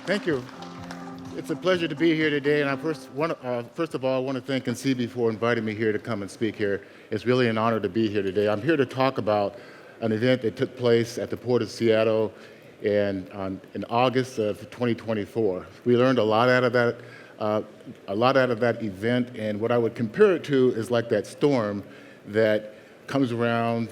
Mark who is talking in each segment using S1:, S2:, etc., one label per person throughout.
S1: Thank you. It's a pleasure to be here today, and first of all, I want to thank NCB for inviting me here to come and speak here. It's really an honor to be here today. I'm here to talk about an event that took place at the Port of Seattle in August of 2024. We learned uh, a lot out of that event, and what I would compare it to is like that storm that comes around,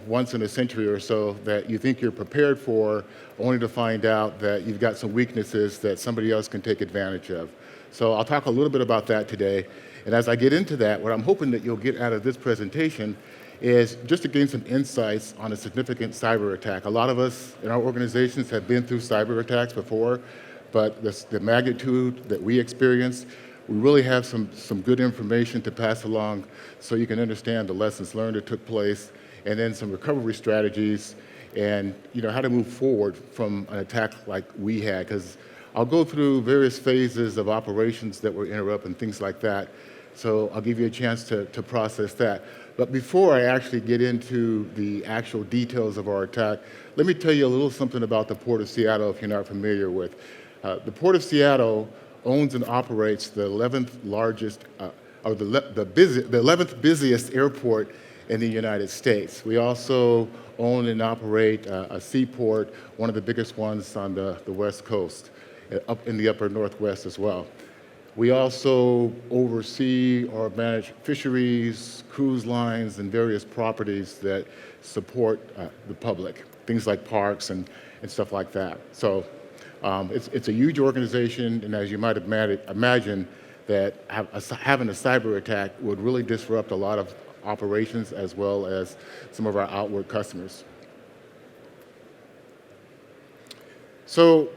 S1: once in a century or so that you think you're prepared for, only to find out that you've got some weaknesses that somebody else can take advantage of. So I'll talk a little bit about that today. And as I get into that, what I'm hoping that you'll get out of this presentation is just to gain some insights on a significant cyber attack. A lot of us in our organizations have been through cyber attacks before, but the magnitude that we experienced, we really have some good information to pass along so you can understand the lessons learned that took place, and then some recovery strategies, and how to move forward from an attack like we had. Because I'll go through various phases of operations that were interrupted and things like that. So I'll give you a chance to process that. But before I actually get into the actual details of our attack, let me tell you a little something about the Port of Seattle if you're not familiar with. The Port of Seattle owns and operates the 11th largest, or the 11th busiest airport in the United States. We also own and operate a seaport, one of the biggest ones on the West Coast, up in the upper Northwest as well. We also oversee or manage fisheries, cruise lines, and various properties that support the public, things like parks and stuff like that. So it's a huge organization, and as you might imagine, that having a cyber attack would really disrupt a lot of operations as well as some of our outward customers. So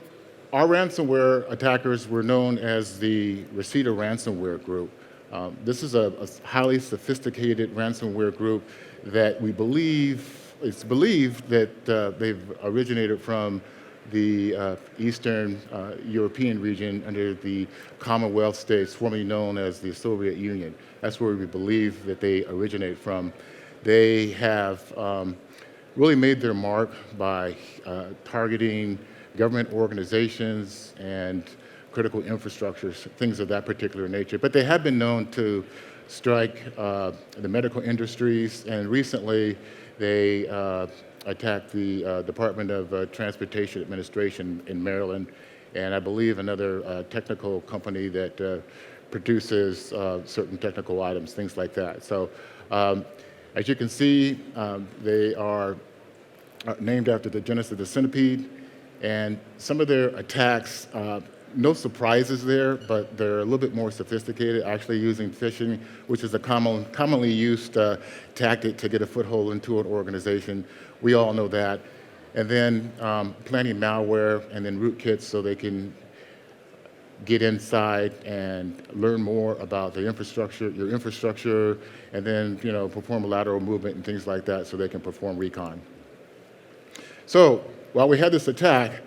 S1: our ransomware attackers were known as the Rhysida Ransomware group. This is a highly sophisticated ransomware group that it's believed that they've originated from the Eastern European region under the Commonwealth states, formerly known as the Soviet Union. That's where we believe that they originate from. They have really made their mark by targeting government organizations and critical infrastructures, things of that particular nature. But they have been known to strike the medical industries, and recently they attacked the Department of Transportation Administration in Maryland, and I believe another technical company that produces certain technical items, things like that. So as you can see, they are named after the genus of the centipede, and some of their attacks, no surprises there, but they're a little bit more sophisticated, actually using phishing, which is a commonly used tactic to get a foothold into an organization. We all know that. And then planting malware and then rootkits so they can get inside and learn more about your infrastructure, and then perform a lateral movement and things like that so they can perform recon. So while we had this attack,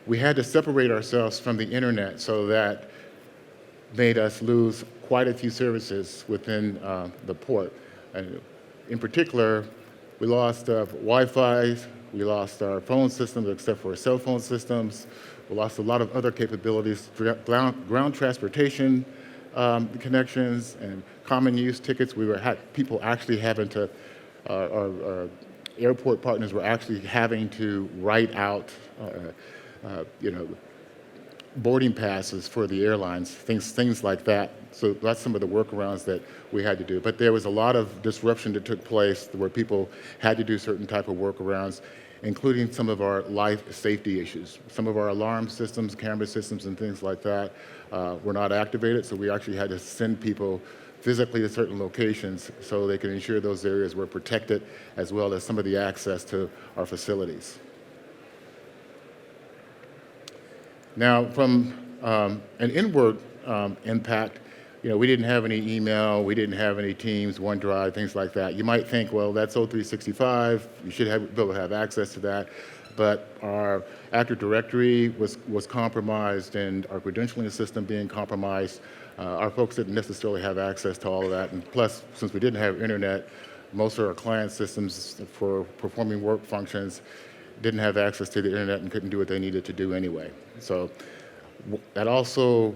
S1: we had to separate ourselves from the internet, so that made us lose quite a few services within the port. And in particular, we lost Wi-Fi, we lost our phone systems except for cell phone systems, we lost a lot of other capabilities, ground transportation connections and common use tickets. People actually having to, our airport partners were actually having to write out boarding passes for the airlines, things like that. So that's some of the workarounds that we had to do. But there was a lot of disruption that took place where people had to do certain type of workarounds, including some of our life safety issues. Some of our alarm systems, camera systems, and things like that were not activated, so we actually had to send people physically to certain locations so they could ensure those areas were protected, as well as some of the access to our facilities. Now, from an inward impact, we didn't have any email, we didn't have any Teams, OneDrive, things like that. You might think, well, that's O365, you should be able to have access to that. But our Active Directory was compromised, and our credentialing system being compromised. Our folks didn't necessarily have access to all of that. And plus, since we didn't have internet, most of our client systems for performing work functions didn't have access to the internet and couldn't do what they needed to do anyway. So That also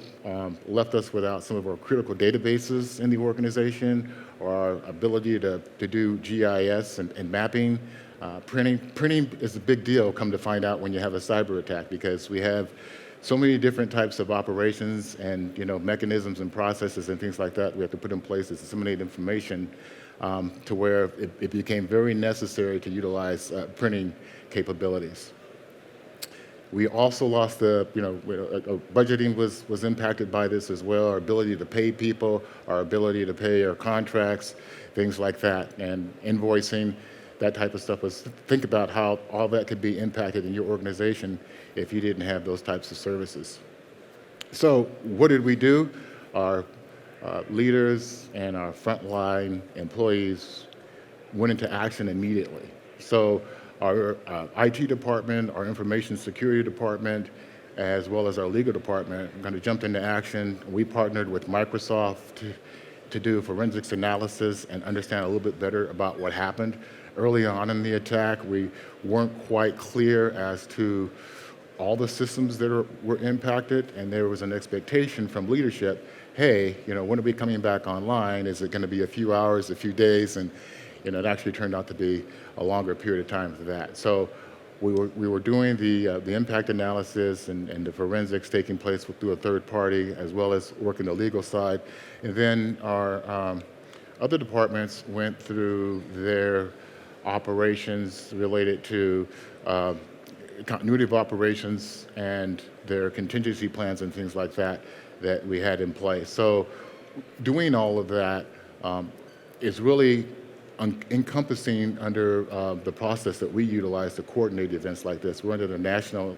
S1: left us without some of our critical databases in the organization, or our ability to do GIS and mapping. Printing is a big deal, come to find out, when you have a cyber attack, because we have so many different types of operations and mechanisms and processes and things like that we have to put in place to disseminate information, to where it became very necessary to utilize printing capabilities. We also lost budgeting was impacted by this as well, our ability to pay people, our ability to pay our contracts, things like that, and invoicing, that type of stuff. Think about how all that could be impacted in your organization if you didn't have those types of services. So what did we do? Our leaders and our frontline employees went into action immediately. So our IT department, our information security department, as well as our legal department, kind of jumped into action. We partnered with Microsoft to do forensics analysis and understand a little bit better about what happened. Early on in the attack, we weren't quite clear as to all the systems that were impacted, and there was an expectation from leadership, hey, when are we coming back online? Is it going to be a few hours, a few days? And it actually turned out to be a longer period of time for that. So we were doing the impact analysis and the forensics taking place through a third party, as well as working the legal side. And then our other departments went through their operations related to continuity of operations and their contingency plans and things like that we had in place. So doing all of that is really encompassing under the process that we utilize to coordinate events like this. We're under the National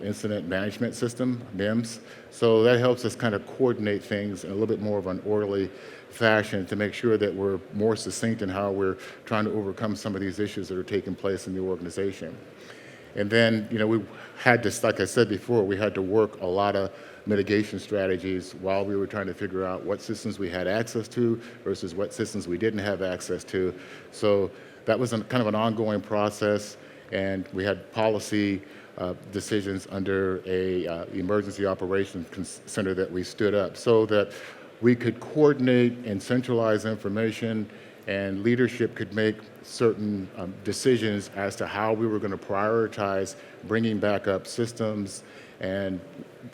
S1: Incident Management System, NIMS, so that helps us kind of coordinate things in a little bit more of an orderly fashion to make sure that we're more succinct in how we're trying to overcome some of these issues that are taking place in the organization. And then, we had to, like I said before, we had to work a lot of mitigation strategies while we were trying to figure out what systems we had access to versus what systems we didn't have access to. So that was kind of an ongoing process, and we had policy decisions under a emergency operations center that we stood up so that we could coordinate and centralize information, and leadership could make certain decisions as to how we were going to prioritize bringing back up systems and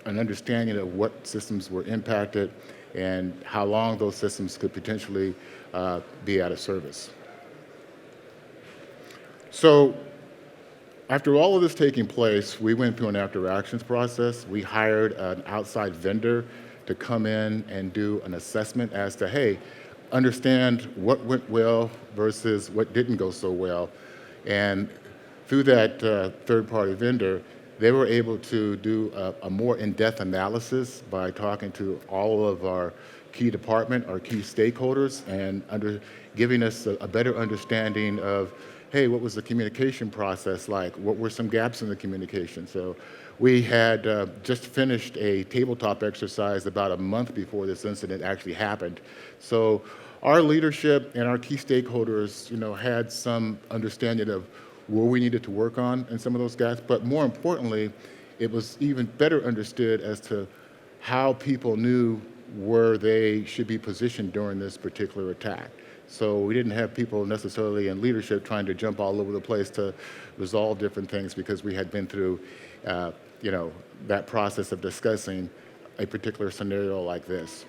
S1: an understanding of what systems were impacted and how long those systems could potentially be out of service. So after all of this taking place, we went through an after actions process. We hired an outside vendor to come in and do an assessment as to, hey, understand what went well versus what didn't go so well. And through that third-party vendor, they were able to do a more in-depth analysis by talking to all of our key department, our key stakeholders, and giving us a better understanding of, hey, what was the communication process like? What were some gaps in the communication? So we had just finished a tabletop exercise about a month before this incident actually happened. So our leadership and our key stakeholders, had some understanding of where we needed to work on in some of those gaps, but more importantly, it was even better understood as to how people knew where they should be positioned during this particular attack. So we didn't have people necessarily in leadership trying to jump all over the place to resolve different things, because we had been through, that process of discussing a particular scenario like this.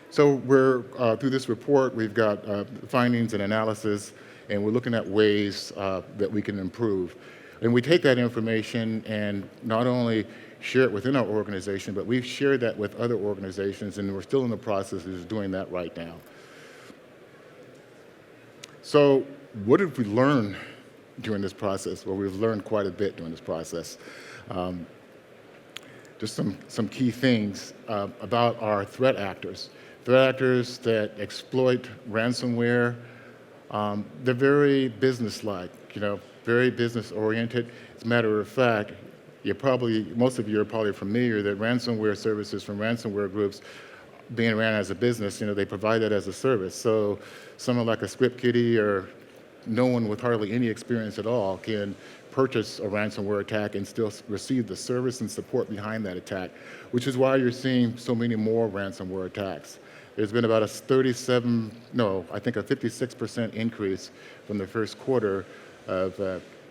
S1: So we're through this report, we've got findings and analysis, and we're looking at ways that we can improve. And we take that information and not only share it within our organization, but we've shared that with other organizations, and we're still in the process of doing that right now. So what did we learn during this process? Well, we've learned quite a bit during this process. Just some key things about our threat actors. Threat actors that exploit ransomware, they're very business-like, very business-oriented. As a matter of fact, most of you are probably familiar that ransomware services from ransomware groups being ran as a business, they provide that as a service. So someone like a script kiddie or no one with hardly any experience at all can purchase a ransomware attack and still receive the service and support behind that attack, which is why you're seeing so many more ransomware attacks. There's been about a 56% increase from the first quarter of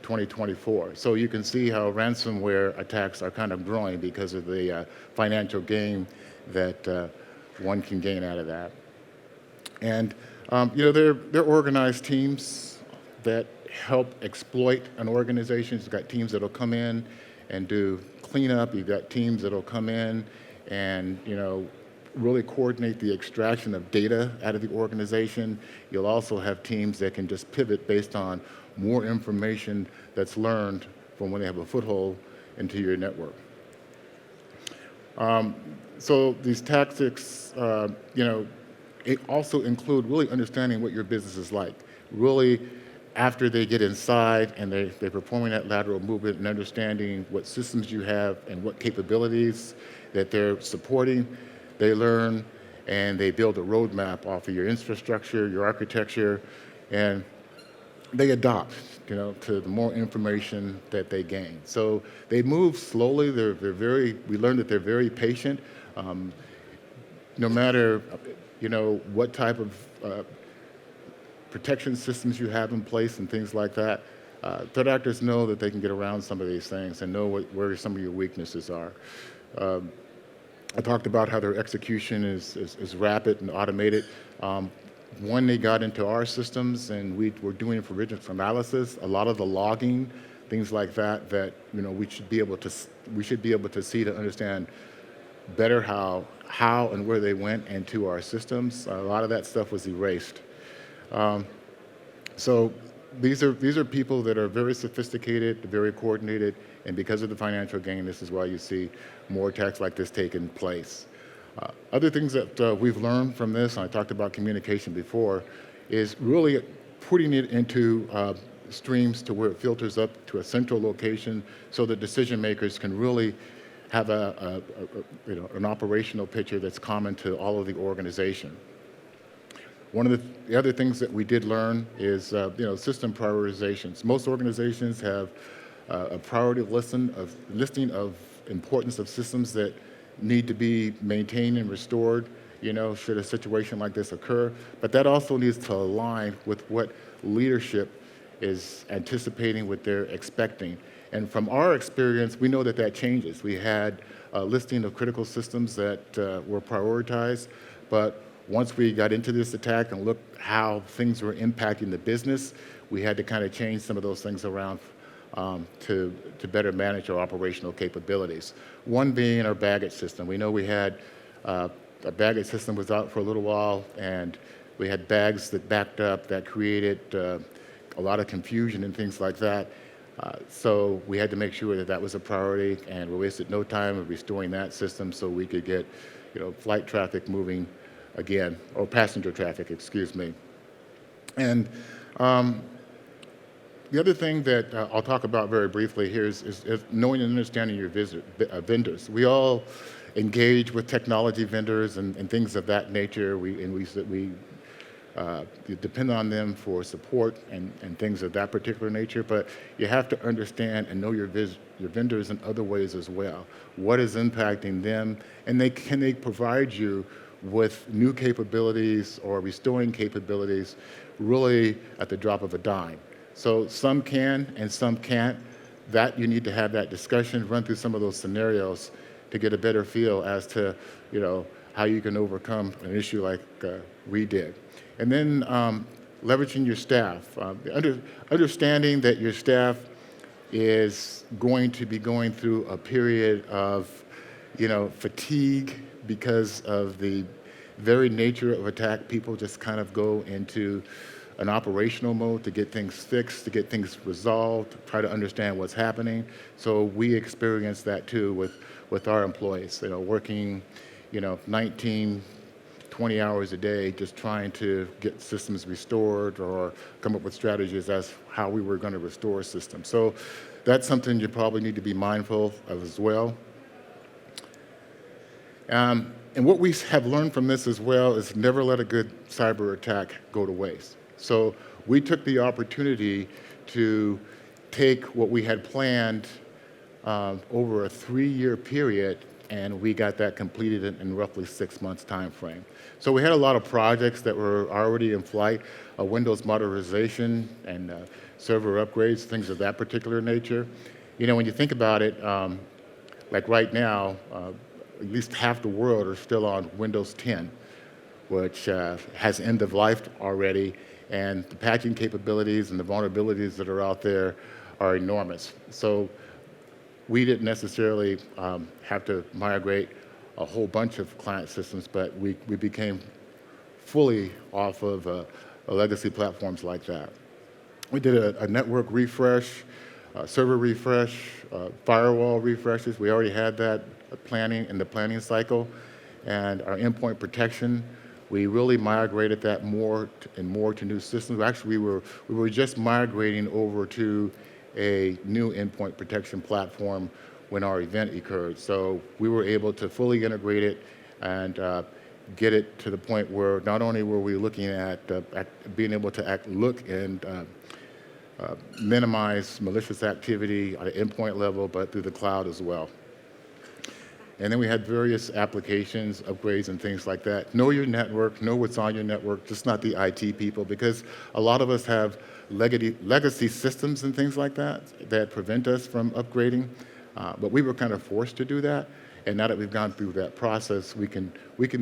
S1: 2024. So you can see how ransomware attacks are kind of growing because of the financial gain that one can gain out of that. And they're organized teams that help exploit an organization. You've got teams that'll come in and do cleanup. You've got teams that'll come in and really coordinate the extraction of data out of the organization. You'll also have teams that can just pivot based on more information that's learned from when they have a foothold into your network. So these tactics, it also include really understanding what your business is like. Really, after they get inside and they're performing that lateral movement and understanding what systems you have and what capabilities that they're supporting, they learn and they build a roadmap off of your infrastructure, your architecture, and they adopt, to the more information that they gain. So they move slowly. We learned that they're very patient. No matter, what type of protection systems you have in place and things like that, threat actors know that they can get around some of these things and know where some of your weaknesses are. I talked about how their execution is rapid and automated. When they got into our systems and we were doing forensic analysis, a lot of the logging, things like that we should be able to see to understand better how and where they went into our systems. A lot of that stuff was erased. So these are people that are very sophisticated, very coordinated, and because of the financial gain, this is why you see more attacks like this taking place. Other things that we've learned from this, and I talked about communication before, is really putting it into streams to where it filters up to a central location so that decision makers can really have an operational picture that's common to all of the organization. One of the other things that we did learn is system prioritizations. Most organizations have a priority listing of importance of systems that need to be maintained and restored, should a situation like this occur. But that also needs to align with what leadership is anticipating, what they're expecting. And from our experience, we know that changes. We had a listing of critical systems that were prioritized, but once we got into this attack and looked how things were impacting the business, we had to kind of change some of those things around to better manage our operational capabilities. One being our baggage system. We know we had a baggage system was out for a little while, and we had bags that backed up that created a lot of confusion and things like that. So we had to make sure that was a priority, and we wasted no time of restoring that system so we could get flight traffic moving again, or passenger traffic, excuse me. And the other thing that I'll talk about very briefly here is knowing and understanding your vendors. We all engage with technology vendors and things of that nature. We depend on them for support and things of that particular nature, but you have to understand and know your vendors in other ways as well. What is impacting them, and can they provide you with new capabilities or restoring capabilities really at the drop of a dime. So some can and some can't. That you need to have that discussion, run through some of those scenarios to get a better feel as to how you can overcome an issue like we did. And then leveraging your staff, understanding that your staff is going to be going through a period of fatigue because of the very nature of attack. People just kind of go into an operational mode to get things fixed, to get things resolved, to try to understand what's happening. So we experience that too with our employees, working 19, 20 hours a day just trying to get systems restored or come up with strategies as how we were going to restore systems. So that's something you probably need to be mindful of as well. And what we have learned from this as well is never let a good cyber attack go to waste. So we took the opportunity to take what we had planned over a 3-year period, and we got that completed in roughly 6 months time frame. So we had a lot of projects that were already in flight, Windows modernization and server upgrades, things of that particular nature. You know, when you think about it, like right now, at least half the world are still on Windows 10, which has end of life already, and the patching capabilities and the vulnerabilities that are out there are enormous. So we didn't necessarily have to migrate a whole bunch of client systems, but we became fully off of legacy platforms like that. We did a network refresh, server refresh, firewall refreshes. We already had that planning in the planning cycle. And our endpoint protection, we really migrated that more and more to new systems. Actually, we were just migrating over to a new endpoint protection platform when our event occurred. So we were able to fully integrate it and get it to the point where not only were we looking at being able to look and minimize malicious activity at an endpoint level, but through the cloud as well. And then we had various applications, upgrades, and things like that. Know your network, know what's on your network, just not the IT people, because a lot of us have legacy systems and things like that that prevent us from upgrading. But we were kind of forced to do that. And now that we've gone through that process, we can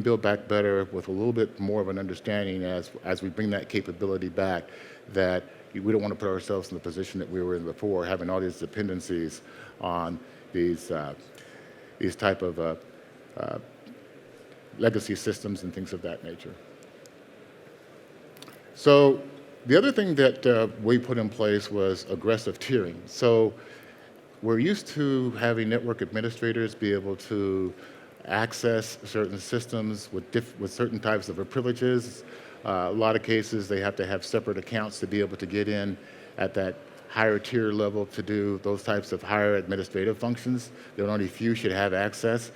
S1: build back better with a little bit more of an understanding as we bring that capability back, that we don't want to put ourselves in the position that we were in before, having all these dependencies on these type of legacy systems and things of that nature. So the other thing that we put in place was aggressive tiering. So we're used to having network administrators be able to access certain systems with certain types of privileges. A lot of cases, they have to have separate accounts to be able to get in at that higher tier level to do those types of higher administrative functions. That only few should have access.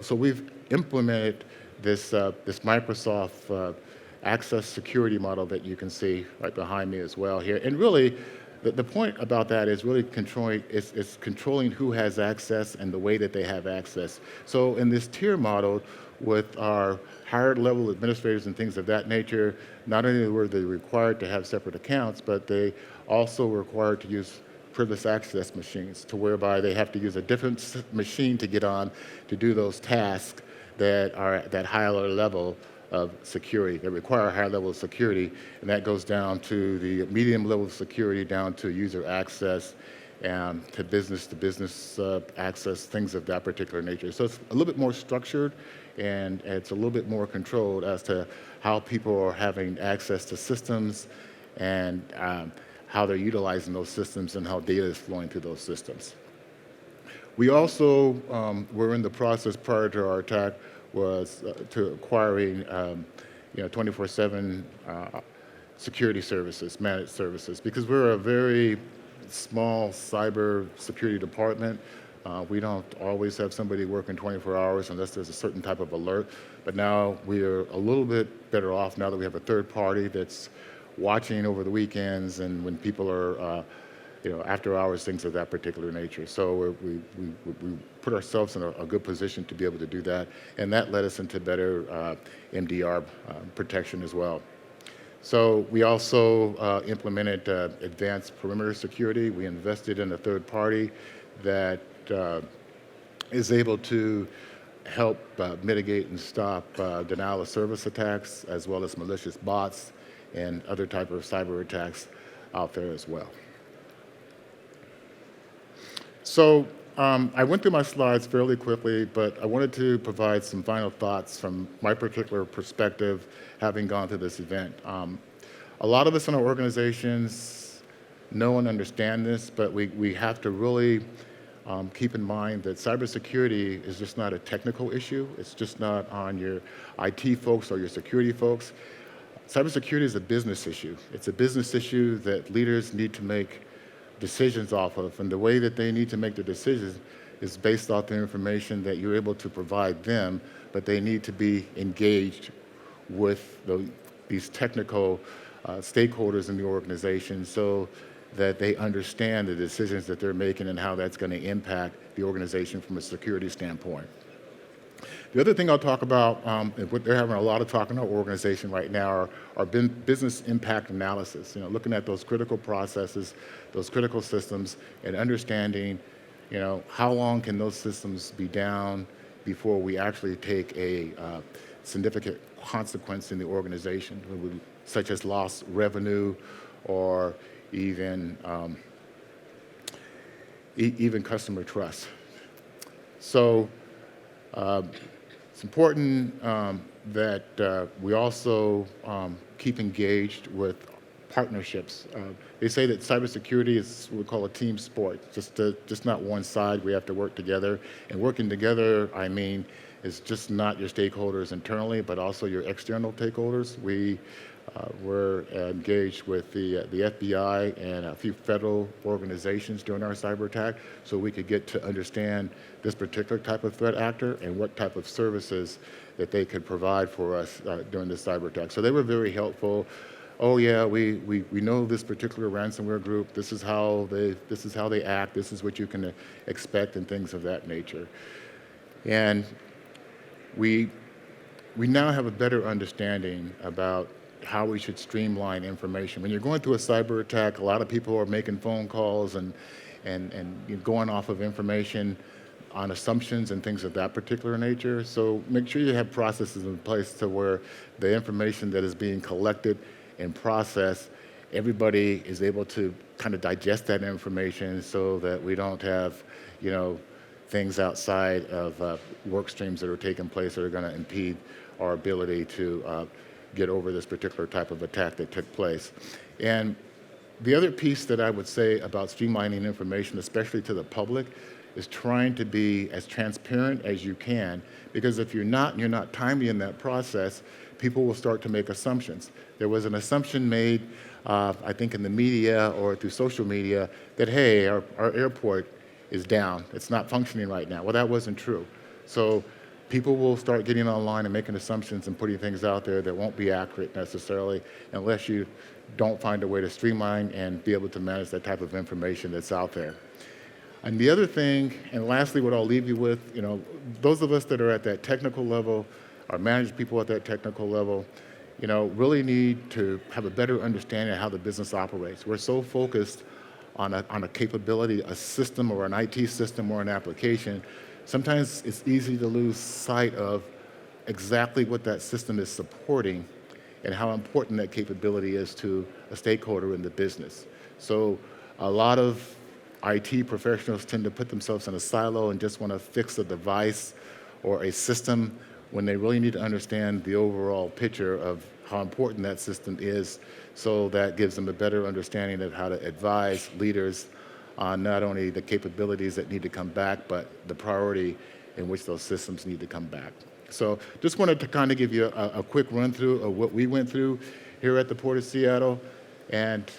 S1: So we've implemented this Microsoft access security model that you can see right behind me as well here. And really, the point about that is really controlling who has access and the way that they have access. So in this tier model, with our higher level administrators and things of that nature, not only were they required to have separate accounts, but they also were required to use privileged access machines, to whereby they have to use a different machine to get on to do those tasks that are at that higher level of security, that require a higher level of security, and that goes down to the medium level of security, down to user access, and to business access, things of that particular nature. So it's a little bit more structured, and it's a little bit more controlled as to how people are having access to systems and how they're utilizing those systems and how data is flowing through those systems. We also were in the process prior to our attack was to acquiring 24/7 security services, managed services, because we're a very small cyber security department. We don't always have somebody working 24 hours unless there's a certain type of alert. But now we are a little bit better off now that we have a third party that's watching over the weekends and when people are after hours, things of that particular nature. So we put ourselves in a good position to be able to do that, and that led us into better MDR protection as well. So we also implemented advanced perimeter security. We invested in a third party that is able to help mitigate and stop denial of service attacks, as well as malicious bots and other type of cyber attacks out there as well. So I went through my slides fairly quickly, but I wanted to provide some final thoughts from my particular perspective, having gone through this event. A lot of us in our organizations know and understand this, but we have to really keep in mind that cybersecurity is just not a technical issue. It's just not on your IT folks or your security folks. Cybersecurity is a business issue. It's a business issue that leaders need to make decisions off of, and the way that they need to make the decisions is based off the information that you're able to provide them, but they need to be engaged with these technical stakeholders in the organization. So that they understand the decisions that they're making and how that's going to impact the organization from a security standpoint. The other thing I'll talk about, and what they're having a lot of talk in our organization right now, are business impact analysis. Looking at those critical processes, those critical systems, and understanding, how long can those systems be down before we actually take a significant consequence in the organization, such as lost revenue or even even customer trust. So it's important that we also keep engaged with partnerships. They say that cybersecurity is what we call a team sport, just not one side. We have to work together. And working together, I mean, is just not your stakeholders internally, but also your external stakeholders. We're engaged with the FBI and a few federal organizations during our cyber attack, so we could get to understand this particular type of threat actor and what type of services that they could provide for us during this cyber attack. So they were very helpful. Oh yeah, we know this particular ransomware group. This is how they act. This is what you can expect, and things of that nature. And we now have a better understanding about how we should streamline information. When you're going through a cyber attack, a lot of people are making phone calls and going off of information on assumptions and things of that particular nature. So make sure you have processes in place to where the information that is being collected and processed, everybody is able to kind of digest that information so that we don't have, things outside of work streams that are taking place that are going to impede our ability to get over this particular type of attack that took place. And the other piece that I would say about streamlining information, especially to the public, is trying to be as transparent as you can, because if you're not, and you're not timely in that process, people will start to make assumptions. There was an assumption made, I think in the media or through social media, that, hey, our airport is down. It's not functioning right now. Well, that wasn't true. So people will start getting online and making assumptions and putting things out there that won't be accurate necessarily unless you don't find a way to streamline and be able to manage that type of information that's out there. And the other thing, and lastly, what I'll leave you with, those of us that are at that technical level, or manage people at that technical level, really need to have a better understanding of how the business operates. We're so focused on a capability, a system or an IT system or an application. Sometimes it's easy to lose sight of exactly what that system is supporting and how important that capability is to a stakeholder in the business. So a lot of IT professionals tend to put themselves in a silo and just want to fix a device or a system when they really need to understand the overall picture of how important that system is, so that gives them a better understanding of how to advise leaders on not only the capabilities that need to come back, but the priority in which those systems need to come back. So just wanted to kind of give you a quick run through of what we went through here at the Port of Seattle. And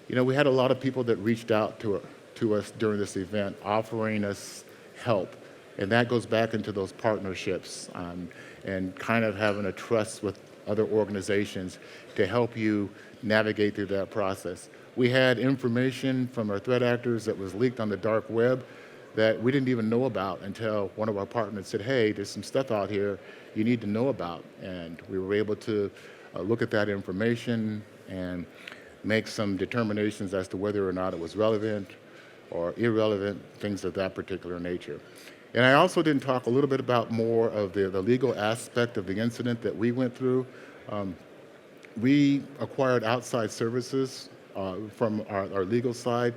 S1: we had a lot of people that reached out to us during this event offering us help. And that goes back into those partnerships and kind of having a trust with other organizations to help you navigate through that process. We had information from our threat actors that was leaked on the dark web that we didn't even know about until one of our partners said, hey, there's some stuff out here you need to know about. And we were able to look at that information and make some determinations as to whether or not it was relevant or irrelevant, things of that particular nature. And I also didn't talk a little bit about more of the legal aspect of the incident that we went through. We acquired outside services from our legal side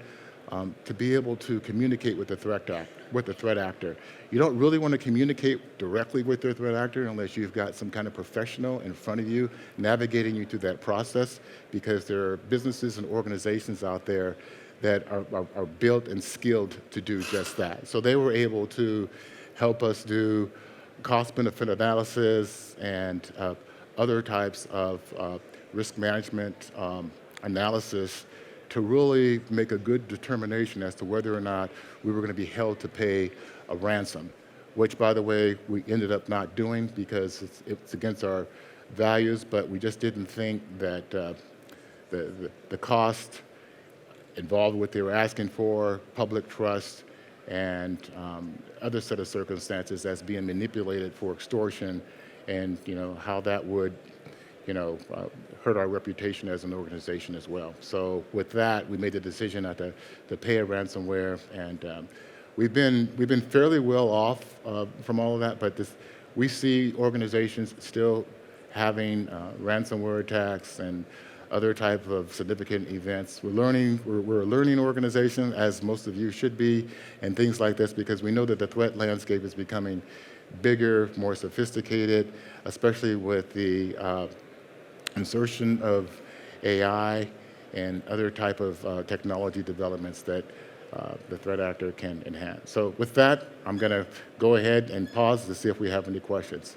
S1: to be able to communicate with the threat actor. You don't really want to communicate directly with the threat actor unless you've got some kind of professional in front of you navigating you through that process, because there are businesses and organizations out there that are built and skilled to do just that. So they were able to help us do cost-benefit analysis and other types of risk management analysis to really make a good determination as to whether or not we were going to be held to pay a ransom, which, by the way, we ended up not doing because it's against our values, but we just didn't think that the cost involved what they were asking for, public trust, and other set of circumstances that's being manipulated for extortion, and how that would hurt our reputation as an organization as well. So with that, we made the decision not to pay a ransomware, and we've been fairly well off from all of that, but we see organizations still having ransomware attacks and other type of significant events. We're a learning organization, as most of you should be, and things like this, because we know that the threat landscape is becoming bigger, more sophisticated, especially with the insertion of AI and other type of technology developments that the threat actor can enhance. So with that, I'm going to go ahead and pause to see if we have any questions.